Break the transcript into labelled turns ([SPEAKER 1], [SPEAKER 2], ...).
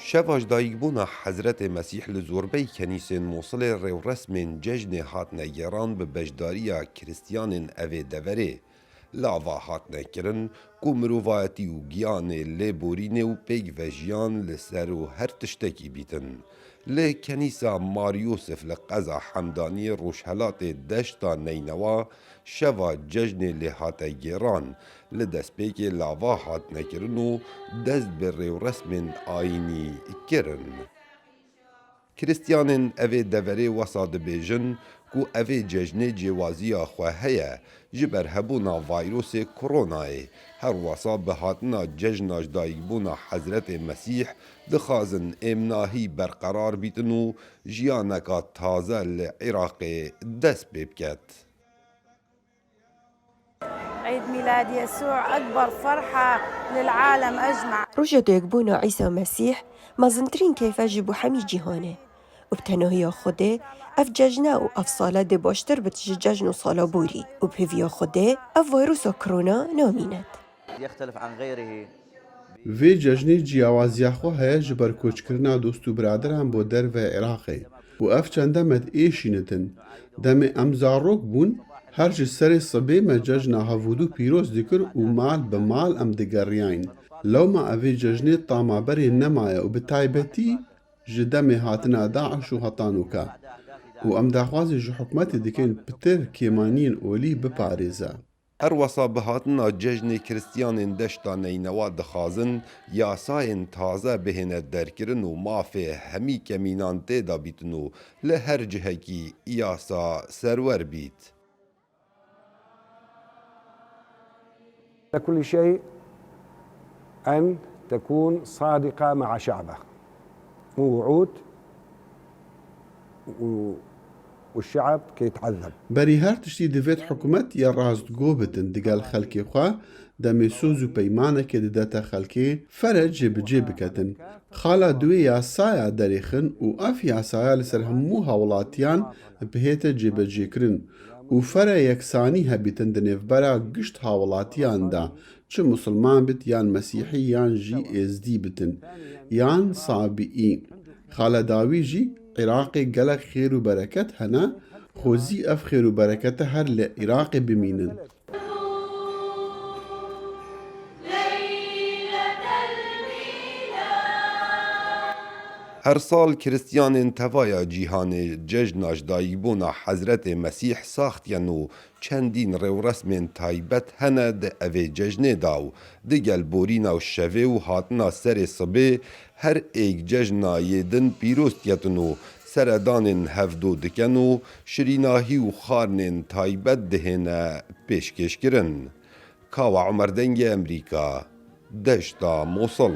[SPEAKER 1] شەڤاش دایکبوونا حەزرەتê Mesîh li zorbey kenîsên Mosilê rêwresmên cejnê hatine geran bi beşdariya kiristiyanên evê deverê. Lava hatine kirin ku mirovayetî û giyanê lêborînê û pêkvejiyan li ser û her tiştekî bîtin. Lê kenîsa Mar Yosef li qeza Hemdaniyê Rojhilatê deşta Neynewa şeva cejnê lê hate gêran, li destpêkê lava hatine kirin û dest bi rêwresmên ayînî kirin. Kiristiyanên evê deverê wesa dibêjin ku evê cejnê cêwaziya xwe heye ji ber hebûna vayrosê koronayê, her wesa bi hatina cejna ji dayikbûna Hezretê Mesîh dixwazin êmnahî berqerar bîtin û jiyaneka taze li Iraqê dest pê biket.
[SPEAKER 2] عيد ميلاد يسوع أكبر فرحة للعالم أجمع.
[SPEAKER 3] روژا دایکبوونا عیسی مسیح مزنترین کیفه جی بو همی جیهانه و بتنهی خوده اف ججنه و اف ساله ده باشتر بتج ججن و سالا بوری و بهویا خوده اف ویروس کرونا نامینت.
[SPEAKER 4] يختلف عن غيره.
[SPEAKER 5] وی ججنی جیاوازیا خو هیا جبر کوچکرنا دوست و برادران بو در و عراقی و اف چنده مد ایشینتن دم امزاروک بون هر جی سر صبی ما ججنا هفودو پیروز دکر و مال بمال ام دگریان لو ما اوی ججنی طاما بری نمایه و بتایبتی جدم هاتنا داعش و هطانوکا و ام داخوازی جو حکمت دکین پتر کیمانین اولی بپاريزا.
[SPEAKER 1] Her wesa bi hatina cejnê kiristiyanên deşta Neynewa dixwazin yasayên taze bihêne derkirin û mafê hemî kemînan têda bîtin û li her cihekî yasa serwer bît.
[SPEAKER 6] كل شيء أن تكون صادقة مع شعبه مو وعود والشعب كي يتعذب.
[SPEAKER 5] بری هر تشتی دوید حکومت یا راستگو بتن دگل خلکی خواه دمی سوز و پیمانه که دتا خلکی فرج بجی بکتن. خالا دوی یاسایا دریخن و اف یاسایا لسر همو هاولاتیان بهیت جبجی کرن و فره یکسانی هبیتن دنیف برا گشت هاولاتیان دا چه مسلمان بت یان مسیحی یان جی ازدی بتن یان صابئی. خالا داوی جی عراقی گلک خیر و برکت هنا خوزی اف خیر و برکت هر لعراقی بمینن.
[SPEAKER 1] Her sal kiristiyanên tevaya cîhanê cejna ji dayikbûna Hezretê Mesîh saxtiyen û çendîn rêwresmên taybet hene di evê cejnê da û digel borîna şevê û hatina serê sibê her êk cejna yê din pîroz diyetin û seredanên hevdû dikin û şirînahî û xwarinên taybet dihêne pêşkêşkirin. Kawa Umer Dengê Emerîka, deşta Mosul.